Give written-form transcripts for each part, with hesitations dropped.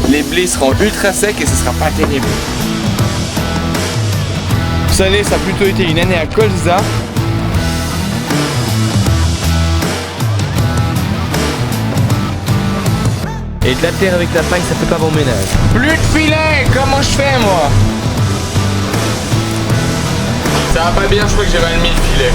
les blés seront ultra secs et ce sera pas terrible. Cette année, ça a plutôt été une année à colza. Et de la terre avec la paille, ça fait pas bon ménage. Plus de filet, comment je fais moi? Ça va pas bien, je crois que j'ai mal mis le filet.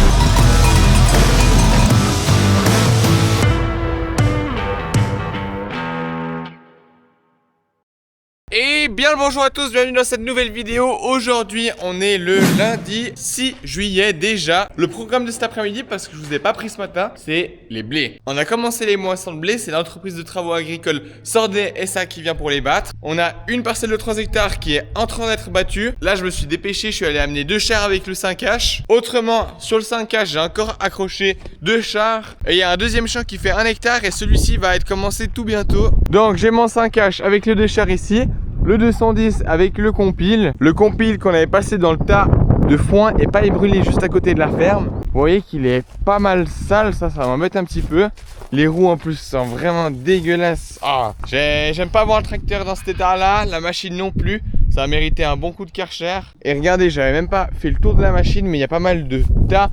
Et bien le bonjour à tous, bienvenue dans cette nouvelle vidéo. Aujourd'hui on est le lundi 6 juillet déjà. Le programme de cet après-midi, parce que je vous ai pas pris ce matin, c'est les blés. On a commencé les moissons de blé, c'est l'entreprise de travaux agricoles Sordet SA qui vient pour les battre. On a une parcelle de 3 hectares qui est en train d'être battue. Là je me suis dépêché, je suis allé amener 2 chars avec le 5H. Autrement, sur le 5H j'ai encore accroché 2 chars. Et il y a un deuxième champ qui fait 1 hectare et celui-ci va être commencé tout bientôt. Donc j'ai mon 5H avec les 2 chars ici. Le 210 avec le compile qu'on avait passé dans le tas de foin et pas brûlé juste à côté de la ferme. Vous voyez qu'il est pas mal sale, ça m'embête un petit peu. Les roues en plus sont vraiment dégueulasses. J'aime pas voir le tracteur dans cet état là, la machine non plus. Ça a mérité un bon coup de Karcher. Et regardez, j'avais même pas fait le tour de la machine, mais il y a pas mal de tas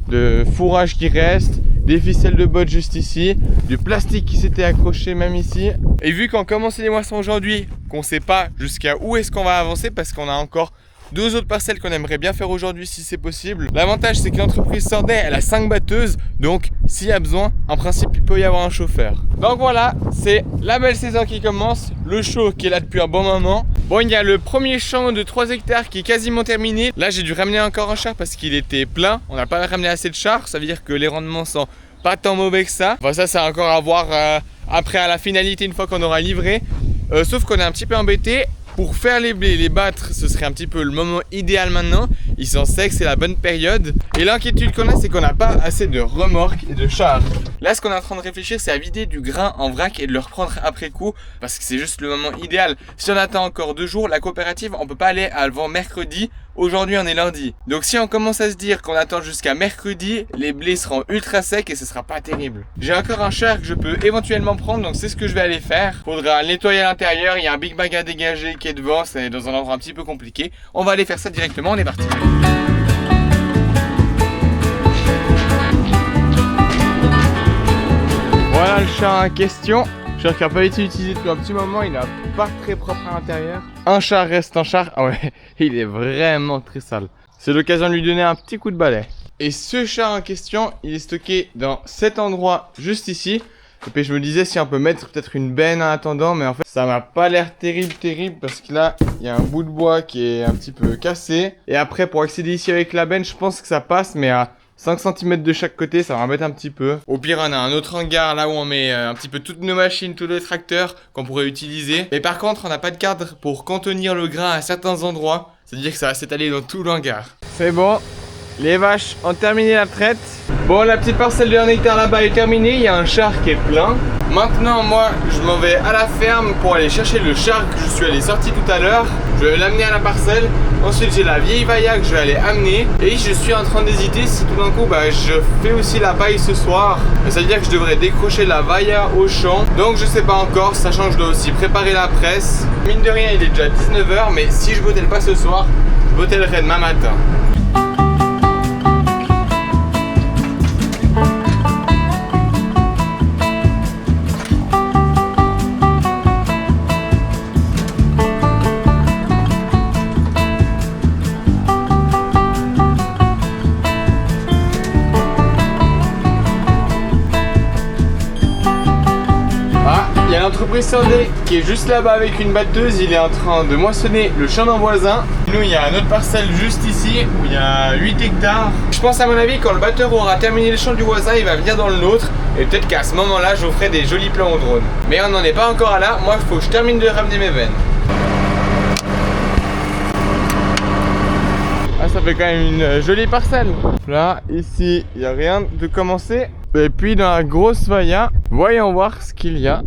de fourrage qui reste, des ficelles de bottes juste ici, du plastique qui s'était accroché même ici. Et vu qu'on commence les moissons aujourd'hui, qu'on sait pas jusqu'à où est-ce qu'on va avancer parce qu'on a encore 2 autres parcelles qu'on aimerait bien faire aujourd'hui si c'est possible. L'avantage c'est que l'entreprise Sordet, elle a 5 batteuses, donc s'il y a besoin, en principe il peut y avoir un chauffeur. Donc voilà, c'est la belle saison qui commence, le chaud qui est là depuis un bon moment. Bon, il y a le premier champ de 3 hectares qui est quasiment terminé. Là j'ai dû ramener encore un char parce qu'il était plein, on n'a pas ramené assez de chars, ça veut dire que les rendements sont pas tant mauvais que ça. Enfin ça c'est encore à voir après à la finalité une fois qu'on aura livré. Sauf qu'on est un petit peu embêté. Pour faire les blés, les battre, ce serait un petit peu le moment idéal maintenant. Ils sont secs, c'est la bonne période. Et l'inquiétude qu'on a, c'est qu'on n'a pas assez de remorques et de chars. Là, ce qu'on est en train de réfléchir, c'est à vider du grain en vrac et de le reprendre après coup. Parce que c'est juste le moment idéal. Si on attend encore 2 jours, la coopérative, on peut pas aller avant mercredi. Aujourd'hui, on est lundi. Donc si on commence à se dire qu'on attend jusqu'à mercredi, les blés seront ultra secs et ce sera pas terrible. J'ai encore un char que je peux éventuellement prendre, donc c'est ce que je vais aller faire. Faudra nettoyer à l'intérieur, il y a un big bag à dégager qui est devant, c'est dans un endroit un petit peu compliqué. On va aller faire ça directement, on est parti. Voilà le char en question. Char qui n'a pas été utilisé depuis un petit moment, il n'est pas très propre à l'intérieur. Un char reste un char, ah ouais, il est vraiment très sale. C'est l'occasion de lui donner un petit coup de balai. Et ce char en question, il est stocké dans cet endroit juste ici. Et puis je me disais si on peut mettre peut-être une benne en attendant, mais en fait ça m'a pas l'air terrible parce que là il y a un bout de bois qui est un petit peu cassé. Et après pour accéder ici avec la benne, je pense que ça passe, mais à 5 cm de chaque côté, ça m'embête un petit peu. Au pire, on a un autre hangar là où on met un petit peu toutes nos machines, tous les tracteurs qu'on pourrait utiliser. Mais par contre, on n'a pas de cadre pour contenir le grain à certains endroits. C'est-à-dire que ça va s'étaler dans tout le hangar. C'est bon, les vaches ont terminé la traite. Bon, la petite parcelle de 1 hectare là-bas est terminée. Il y a un char qui est plein. Maintenant, moi, je m'en vais à la ferme pour aller chercher le char que je suis allé sortir tout à l'heure. Je vais l'amener à la parcelle. Ensuite, j'ai la vieille vailla que je vais aller amener. Et je suis en train d'hésiter si tout d'un coup, je fais aussi la paille ce soir. Ça veut dire que je devrais décrocher la vailla au champ. Donc, je sais pas encore, sachant que je dois aussi préparer la presse. Mine de rien, il est déjà 19 h, mais si je bottèle pas ce soir, je bottèlerai demain matin. Il y a l'entreprise Sordet qui est juste là-bas avec une batteuse, il est en train de moissonner le champ d'un voisin. Nous, il y a une autre parcelle juste ici où il y a 8 hectares. Je pense à mon avis quand le batteur aura terminé le champ du voisin, il va venir dans le nôtre. Et peut-être qu'à ce moment-là, je vous ferai des jolis plans au drone. Mais on n'en est pas encore à là, moi il faut que je termine de ramener mes bennes. Ah, ça fait quand même une jolie parcelle. Là, ici, il n'y a rien de commencé. Et puis dans la grosse vailla, voyons voir ce qu'il y a.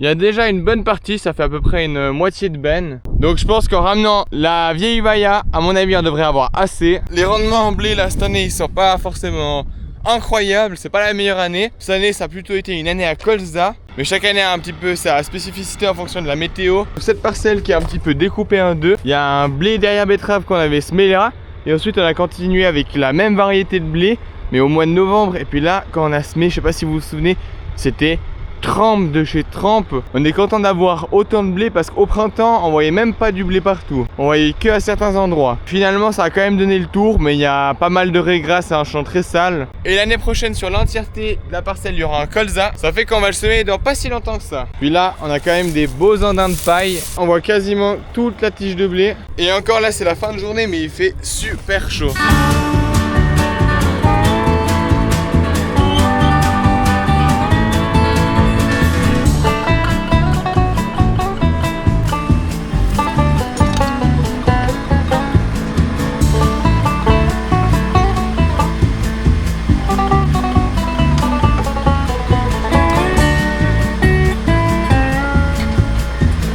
Il y a déjà une bonne partie, ça fait à peu près une moitié de benne. Donc je pense qu'en ramenant la vieille vailla, à mon avis on devrait avoir assez. Les rendements en blé là cette année ils sont pas forcément incroyable, c'est pas la meilleure année. Cette année ça a plutôt été une année à colza. Mais chaque année a un petit peu sa spécificité en fonction de la météo. Cette parcelle qui est un petit peu découpée en deux. Il y a un blé derrière betterave qu'on avait semé là. Et ensuite on a continué avec la même variété de blé, mais au mois de novembre. Et puis là quand on a semé, je sais pas si vous vous souvenez, c'était Trempe de chez Trempe. On est content d'avoir autant de blé parce qu'au printemps on voyait même pas du blé partout. On voyait que à certains endroits. Finalement ça a quand même donné le tour, mais il y a pas mal de régras, c'est un champ très sale. Et l'année prochaine sur l'entièreté de la parcelle il y aura un colza. Ça fait qu'on va le semer dans pas si longtemps que ça. Puis là on a quand même des beaux andins de paille. On voit quasiment toute la tige de blé. Et encore là c'est la fin de journée mais il fait super chaud.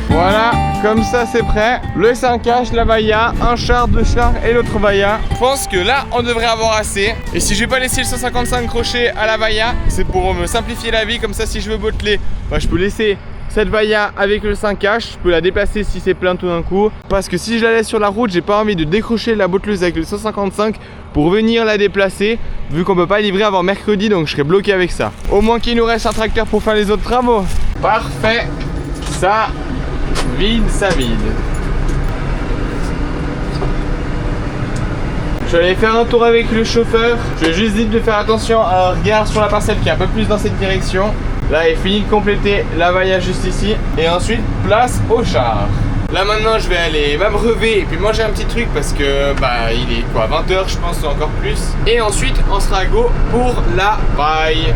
Voilà, comme ça c'est prêt. Le 5H, la vailla, un char, deux chars et l'autre vailla. Je pense que là on devrait avoir assez. Et si je vais pas laisser le 155 crochets à la vailla, c'est pour me simplifier la vie. Comme ça si je veux botteler, bah, je peux laisser cette vailla avec le 5H. Je peux la déplacer si c'est plein tout d'un coup. Parce que si je la laisse sur la route, j'ai pas envie de décrocher la botteleuse avec le 155 pour venir la déplacer. Vu qu'on peut pas livrer avant mercredi, donc je serai bloqué avec ça. Au moins qu'il nous reste un tracteur pour faire les autres travaux. Parfait. Ça vide, ça vide. Je vais aller faire un tour avec le chauffeur. Je vais juste dire de faire attention à un regard sur la parcelle qui est un peu plus dans cette direction. Là il finit de compléter la vailla juste ici. Et ensuite place au char. Là maintenant je vais aller m'abreuver et puis manger un petit truc parce que bah il est quoi 20h je pense ou encore plus. Et ensuite on sera go pour la paille.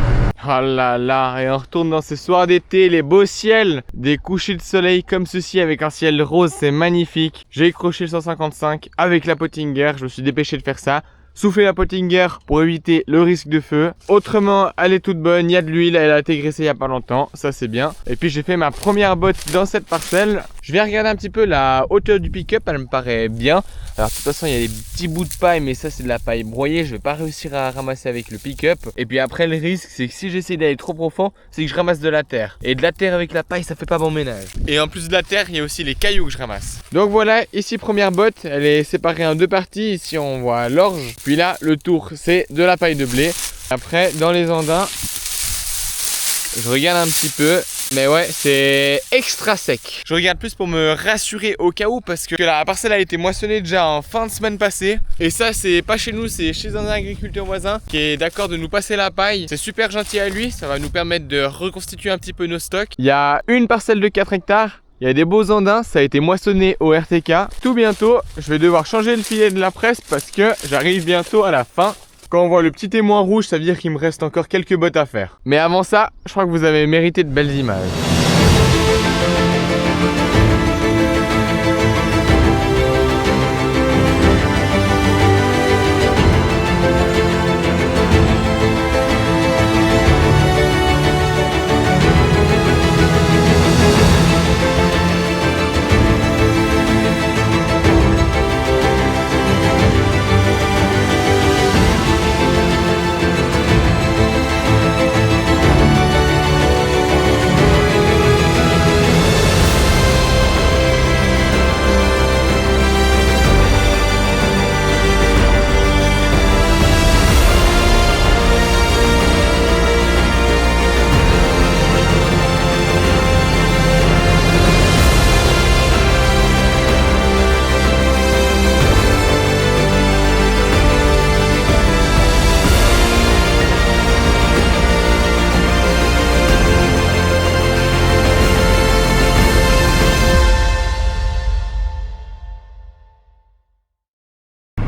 Oh là là, et on retourne dans ce soir d'été, les beaux ciels, des couchers de soleil comme ceci avec un ciel rose, c'est magnifique. J'ai accroché le 155 avec la Pottinger, je me suis dépêché de faire ça. Souffler la Pottinger pour éviter le risque de feu. Autrement, elle est toute bonne, il y a de l'huile, elle a été graissée il y a pas longtemps, ça c'est bien. Et puis j'ai fait ma première botte dans cette parcelle. Je vais regarder un petit peu la hauteur du pick-up, elle me paraît bien. Alors de toute façon il y a des petits bouts de paille, mais ça c'est de la paille broyée, je vais pas réussir à ramasser avec le pick-up. Et puis après le risque c'est que si j'essaie d'aller trop profond, c'est que je ramasse de la terre. Et de la terre avec la paille ça fait pas bon ménage. Et en plus de la terre, il y a aussi les cailloux que je ramasse. Donc voilà, ici première botte, elle est séparée en deux parties, ici on voit l'orge. Puis là le tour c'est de la paille de blé. Après dans les andins, je regarde un petit peu. Mais ouais, c'est extra sec. Je regarde plus pour me rassurer au cas où parce que la parcelle a été moissonnée déjà en fin de semaine passée. Et ça, c'est pas chez nous, c'est chez un agriculteur voisin qui est d'accord de nous passer la paille. C'est super gentil à lui, ça va nous permettre de reconstituer un petit peu nos stocks. Il y a une parcelle de 4 hectares. Il y a des beaux andins, ça a été moissonné au RTK. Tout bientôt, je vais devoir changer le filet de la presse parce que j'arrive bientôt à la fin. Quand on voit le petit témoin rouge, ça veut dire qu'il me reste encore quelques bottes à faire. Mais avant ça, je crois que vous avez mérité de belles images.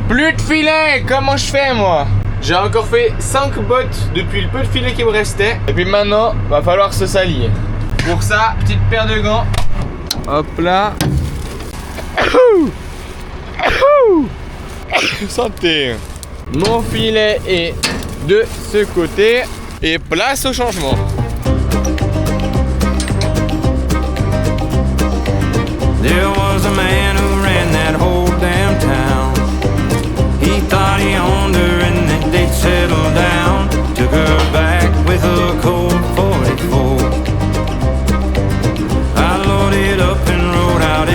Plus de filet, comment je fais moi? J'ai encore fait 5 bottes depuis le peu de filet qui me restait. Et puis maintenant, va falloir se salir. Pour ça, petite paire de gants. Hop là. Santé. Mon filet est de ce côté. Et place au changement. There was a man who ran that whole damn town. He thought he owned her and that they'd settle down.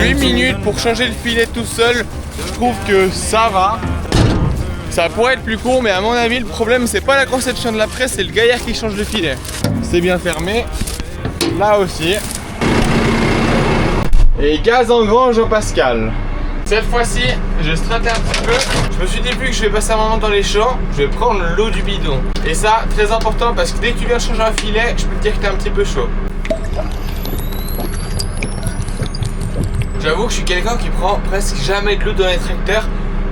8 minutes pour changer le filet tout seul. Je trouve que ça va. Ça pourrait être plus court, mais à mon avis, le problème, c'est pas la conception de la presse, c'est le gaillard qui change le filet. C'est bien fermé. Là aussi. Et gaz en grand Jean-Pascal. Cette fois-ci, j'ai straté un petit peu. Je me suis dit, vu que je vais passer un moment dans les champs, je vais prendre l'eau du bidon. Et ça, très important, parce que dès que tu viens changer un filet, je peux te dire que t'es un petit peu chaud. J'avoue que je suis quelqu'un qui prend presque jamais de l'eau dans les tracteurs.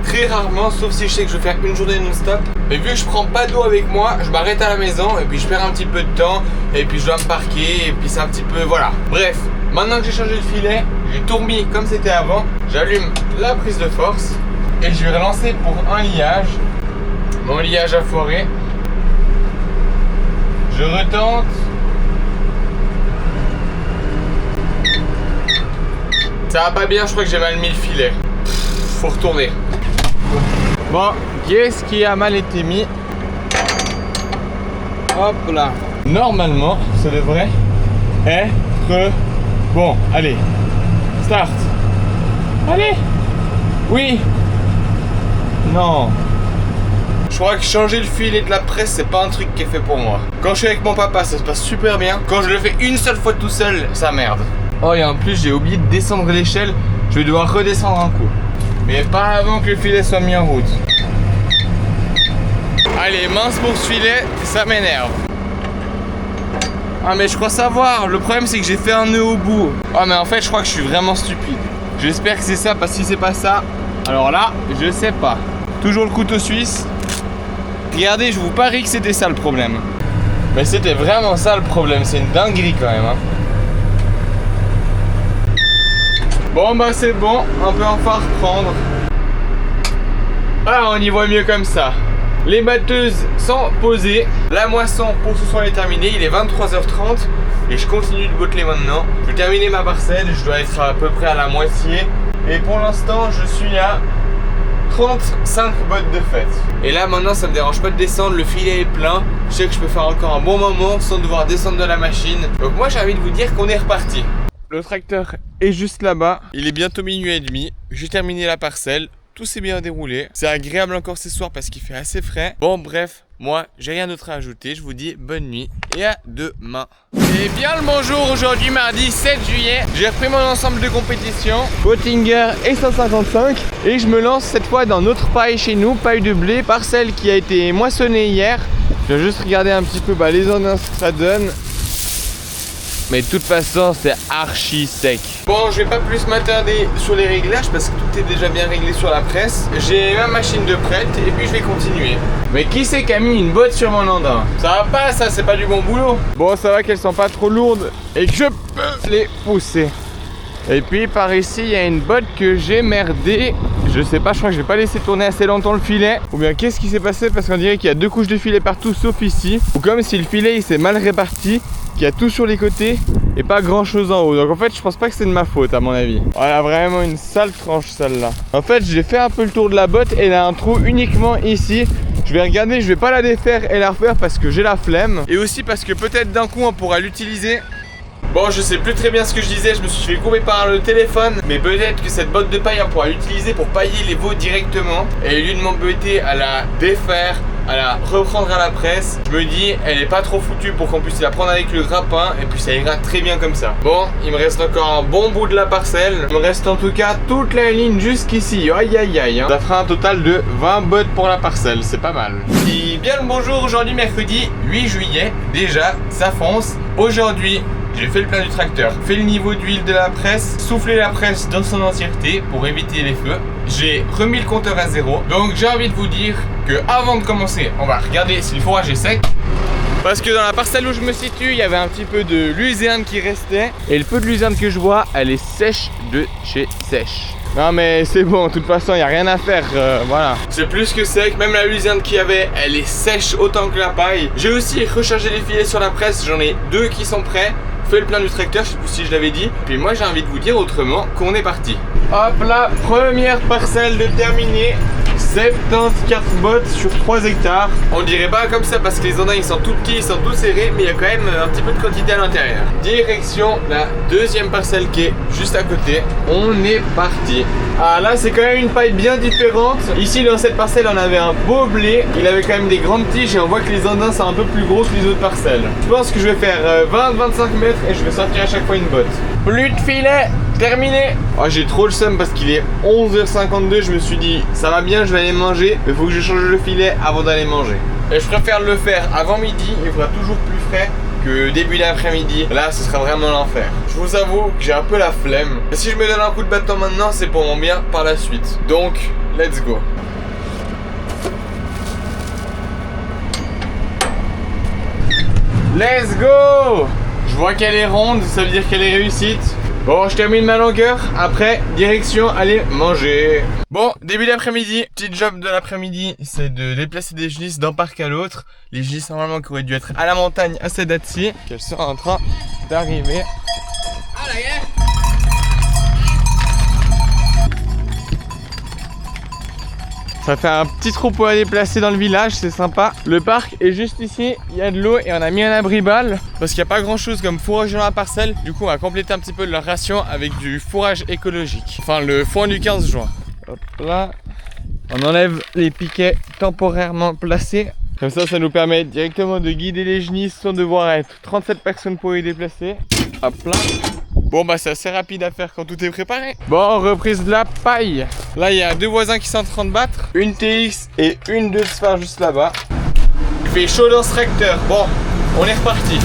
Très rarement, sauf si je sais que je vais faire une journée non-stop. Mais vu que je prends pas d'eau avec moi, je m'arrête à la maison et puis je perds un petit peu de temps. Et puis je dois me parquer et puis c'est un petit peu... Voilà. Bref, maintenant que j'ai changé le filet, j'ai tout remis comme c'était avant. J'allume la prise de force et je vais relancer pour un liage. Mon liage a foiré. Je retente. Ça va pas bien, je crois que j'ai mal mis le filet. Faut retourner. Bon, qu'est-ce qui a mal été mis? Hop là. Normalement, ça devrait être bon. Allez, start. Allez. Oui. Non. Je crois que changer le filet de la presse, c'est pas un truc qui est fait pour moi. Quand je suis avec mon papa, ça se passe super bien. Quand je le fais une seule fois tout seul, ça merde. Oh, et en plus, j'ai oublié de descendre l'échelle. Je vais devoir redescendre un coup. Mais pas avant que le filet soit mis en route. Allez, mince pour ce filet, ça m'énerve. Ah mais je crois savoir, le problème c'est que j'ai fait un nœud au bout. Ah mais en fait je crois que je suis vraiment stupide. J'espère que c'est ça, parce que si c'est pas ça, alors là, je sais pas. Toujours le couteau suisse. Regardez, je vous parie que c'était ça le problème. Mais c'était vraiment ça le problème, c'est une dinguerie quand même hein. Bon bah c'est bon, on peut enfin reprendre. Ah, on y voit mieux comme ça. Les batteuses sont posées. La moisson pour ce soir est terminée. Il est 23h30 et je continue de botteler maintenant. Je vais terminer ma parcelle, je dois être à peu près à la moitié. Et pour l'instant je suis à 35 bottes de fête. Et là maintenant ça me dérange pas de descendre, le filet est plein. Je sais que je peux faire encore un bon moment sans devoir descendre de la machine. Donc moi j'ai envie de vous dire qu'on est reparti. Le tracteur est juste là-bas. Il est bientôt minuit et demi. J'ai terminé la parcelle. Tout s'est bien déroulé. C'est agréable encore ce soir parce qu'il fait assez frais. Bon bref, moi j'ai rien d'autre à ajouter. Je vous dis bonne nuit et à demain. Et bien le bonjour, aujourd'hui mardi 7 juillet. J'ai repris mon ensemble de compétition. Bottinger et 155. Et je me lance cette fois dans notre paille chez nous. Paille de blé, parcelle qui a été moissonnée hier. Je vais juste regarder un petit peu les indices que ça donne. Mais de toute façon c'est archi sec. Bon, je vais pas plus m'attarder sur les réglages parce que tout est déjà bien réglé sur la presse. J'ai ma machine de prête et puis je vais continuer. Mais qui c'est qui a mis une botte sur mon andin? Ça va pas, ça c'est pas du bon boulot. Bon, ça va qu'elles sont pas trop lourdes et que je peux les pousser. Et puis par ici il y a une botte que j'ai merdé. Je sais pas, je crois que je vais pas laisser tourner assez longtemps le filet. Ou bien qu'est-ce qui s'est passé? Parce qu'on dirait qu'il y a deux couches de filet partout sauf ici. Ou comme si le filet il s'est mal réparti, qu'il y a tout sur les côtés et pas grand chose en haut. Donc en fait je pense pas que c'est de ma faute à mon avis. Voilà, vraiment une sale tranche celle-là. En fait j'ai fait un peu le tour de la botte et elle a un trou uniquement ici. Je vais regarder, je vais pas la défaire et la refaire parce que j'ai la flemme. Et aussi parce que peut-être d'un coup on pourra l'utiliser. Bon, je sais plus très bien ce que je disais, je me suis fait couper par le téléphone. Mais peut-être que cette botte de paille on pourra l'utiliser pour pailler les veaux directement. Et au lieu de m'embêter à la défaire, à la reprendre à la presse, je me dis elle est pas trop foutue pour qu'on puisse la prendre avec le grappin. Et puis ça ira très bien comme ça. Bon, il me reste encore un bon bout de la parcelle. Il me reste en tout cas toute la ligne jusqu'ici. Aïe aïe aïe hein. Ça fera un total de 20 bottes pour la parcelle, c'est pas mal. Et bien le bonjour, aujourd'hui mercredi 8 juillet. Déjà, ça fonce. Aujourd'hui j'ai fait le plein du tracteur, fait le niveau d'huile de la presse, soufflé la presse dans son entièreté pour éviter les feux. J'ai remis le compteur à 0. Donc j'ai envie de vous dire que avant de commencer, on va regarder si le fourrage est sec. Parce que dans la parcelle où je me situe, il y avait un petit peu de luzerne qui restait. Et le peu de luzerne que je vois, elle est sèche de chez sèche. Non mais c'est bon, de toute façon il n'y a rien à faire, voilà. C'est plus que sec, même la luzerne qu'il y avait, elle est sèche autant que la paille. J'ai aussi rechargé les filets sur la presse, j'en ai 2 qui sont prêts. Fait le plein du tracteur, je sais plus si je l'avais dit. Puis moi j'ai envie de vous dire autrement qu'on est parti. Hop là, première parcelle de terminée. 74 bottes sur 3 hectares. On dirait pas comme ça parce que les andins ils sont tout petits, ils sont tout serrés, mais il y a quand même un petit peu de quantité à l'intérieur. Direction la deuxième parcelle qui est juste à côté. On est parti. Ah là c'est quand même une paille bien différente. Ici dans cette parcelle on avait un beau blé. Il avait quand même des grandes tiges et on voit que les andins sont un peu plus gros que les autres parcelles. Je pense que je vais faire 20-25 mètres et je vais sortir à chaque fois une botte. Plus de filet, terminé. Oh, j'ai trop le seum parce qu'il est 11h52. Je me suis dit ça va bien, je vais aller manger, mais il faut que je change le filet avant d'aller manger. Et je préfère le faire avant midi, il fera toujours plus frais que début d'après-midi. Là ce sera vraiment l'enfer. Je vous avoue que j'ai un peu la flemme. Et si je me donne un coup de bâton maintenant, c'est pour mon bien par la suite. Donc let's go. Let's go. Je vois qu'elle est ronde, ça veut dire qu'elle est réussite. Bon, je termine ma longueur, après, direction, aller manger. Bon, début d'après-midi, petit job de l'après-midi, c'est de déplacer des genisses d'un parc à l'autre. Les genisses normalement qui auraient dû être à la montagne à cette date-ci, qu'elles sont en train d'arriver. Ah là, yeah. Ça fait un petit troupeau à déplacer dans le village, c'est sympa. Le parc est juste ici, il y a de l'eau et on a mis un abri-balles parce qu'il n'y a pas grand chose comme fourrage dans la parcelle. Du coup on va compléter un petit peu leur ration avec du fourrage écologique. Enfin le foin du 15 juin. Hop là, on enlève les piquets temporairement placés. Comme ça nous permet directement de guider les genisses sans devoir être 37 personnes pour les déplacer. Hop là. Bon bah c'est assez rapide à faire quand tout est préparé. Bon, reprise de la paille. Là il y a deux voisins qui sont en train de battre. Une TX et une 2 Sphare juste là-bas. Il fait chaud dans ce tracteur. Bon, on est reparti.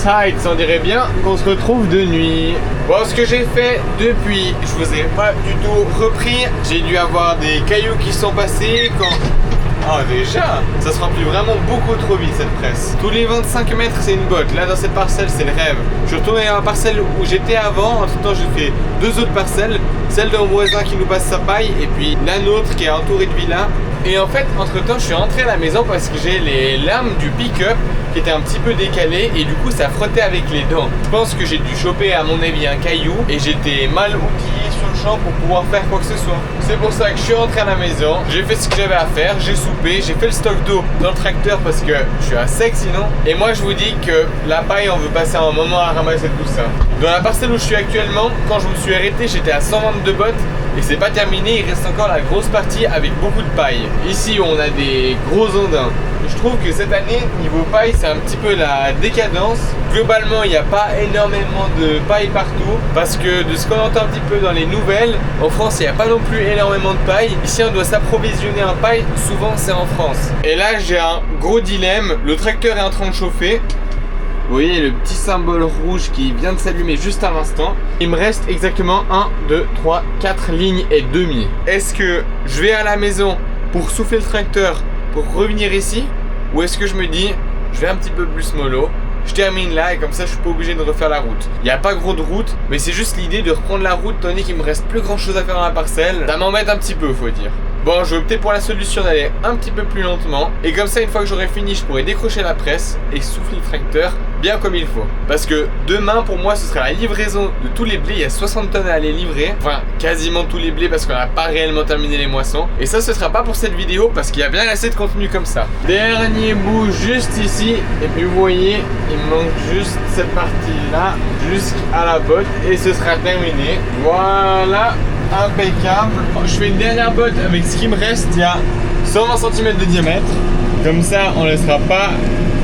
Height, on dirait bien qu'on se retrouve de nuit. Bon, ce que j'ai fait depuis, je vous ai pas du tout repris. J'ai dû avoir des cailloux qui sont passés quand... Oh déjà, ça se remplit vraiment beaucoup trop vite cette presse. Tous les 25 mètres c'est une botte. Là dans cette parcelle c'est le rêve. Je suis retourné à la parcelle où j'étais avant. Entre temps j'ai fait deux autres parcelles. Celle d'un voisin qui nous passe sa paille et puis la nôtre qui est entourée de villas. Et en fait entre temps je suis rentré à la maison parce que j'ai les lames du pick-up qui étaient un petit peu décalées et du coup ça frottait avec les dents. Je pense que j'ai dû choper à mon avis un caillou et j'étais mal outillé sur le champ pour pouvoir faire quoi que ce soit. C'est pour ça que je suis rentré à la maison, j'ai fait ce que j'avais à faire, j'ai soupé, j'ai fait le stock d'eau dans le tracteur parce que je suis à sec sinon. Et moi je vous dis que la paille on veut passer un moment à ramasser tout ça. Dans la parcelle où je suis actuellement, quand je me suis arrêté j'étais à 122 bottes et c'est pas terminé, il reste encore la grosse partie avec beaucoup de paille. Ici on a des gros ondins. Je trouve que cette année, niveau paille, c'est un petit peu la décadence. Globalement, il n'y a pas énormément de paille partout parce que de ce qu'on entend un petit peu dans les nouvelles, en France, il n'y a pas non plus énormément de paille. Ici, on doit s'approvisionner en paille, souvent c'est en France. Et là, j'ai un gros dilemme. Le tracteur est en train de chauffer. Vous voyez le petit symbole rouge qui vient de s'allumer juste à l'instant. Il me reste exactement 1, 2, 3, 4 lignes et demi. Est-ce que je vais à la maison pour souffler le tracteur pour revenir ici, ou est-ce que je me dis je vais un petit peu plus mollo, je termine là et comme ça je suis pas obligé de refaire la route. Il n'y a pas gros de route, mais c'est juste l'idée de reprendre la route tandis qu'il me reste plus grand chose à faire dans la parcelle. Ça m'embête un petit peu, faut dire. Bon, je vais opter pour la solution d'aller un petit peu plus lentement. Et comme ça, une fois que j'aurai fini, je pourrai décrocher la presse et souffler le tracteur bien comme il faut. Parce que demain, pour moi, ce sera la livraison de tous les blés. Il y a 60 tonnes à aller livrer. Enfin, quasiment tous les blés parce qu'on n'a pas réellement terminé les moissons. Et ça, ce sera pas pour cette vidéo parce qu'il y a bien assez de contenu comme ça. Dernier bout juste ici. Et puis vous voyez, il me manque juste cette partie-là jusqu'à la botte. Et ce sera terminé. Voilà. impeccable. Je fais une dernière botte avec ce qui me reste. Il y a 120 cm de diamètre. Comme ça, on ne laissera pas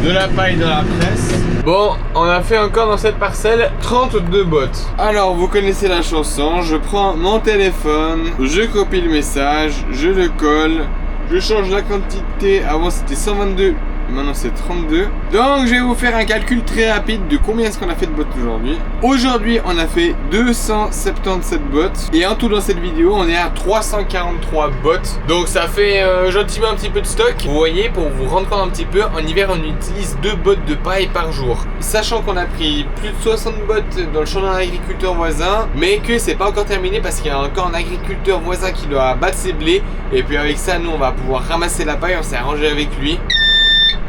de la paille dans la presse. Bon, on a fait encore dans cette parcelle 32 bottes. Alors, vous connaissez la chanson. Je prends mon téléphone, je copie le message, je le colle, je change la quantité. Avant, c'était 122. Maintenant c'est 32. Donc je vais vous faire un calcul très rapide de combien est-ce qu'on a fait de bottes aujourd'hui. Aujourd'hui on a fait 277 bottes. Et en tout dans cette vidéo on est à 343 bottes. Donc ça fait gentiment un petit peu de stock. Vous voyez, pour vous rendre compte un petit peu, en hiver on utilise 2 bottes de paille par jour. Sachant qu'on a pris plus de 60 bottes dans le champ d'un agriculteur voisin. Mais que c'est pas encore terminé parce qu'il y a encore un agriculteur voisin qui doit battre ses blés. Et puis avec ça nous on va pouvoir ramasser la paille. On s'est arrangé avec lui.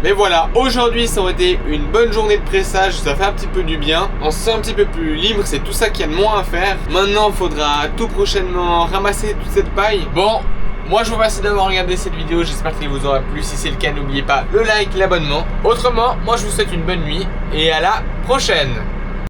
Mais voilà, aujourd'hui ça aurait été une bonne journée de pressage, ça fait un petit peu du bien. On se sent un petit peu plus libre, c'est tout ça qu'il y a de moins à faire. Maintenant il faudra tout prochainement ramasser toute cette paille. Bon, moi je vous remercie d'avoir regardé cette vidéo, j'espère qu'elle vous aura plu. Si c'est le cas, n'oubliez pas le like, l'abonnement. Autrement, moi je vous souhaite une bonne nuit et à la prochaine.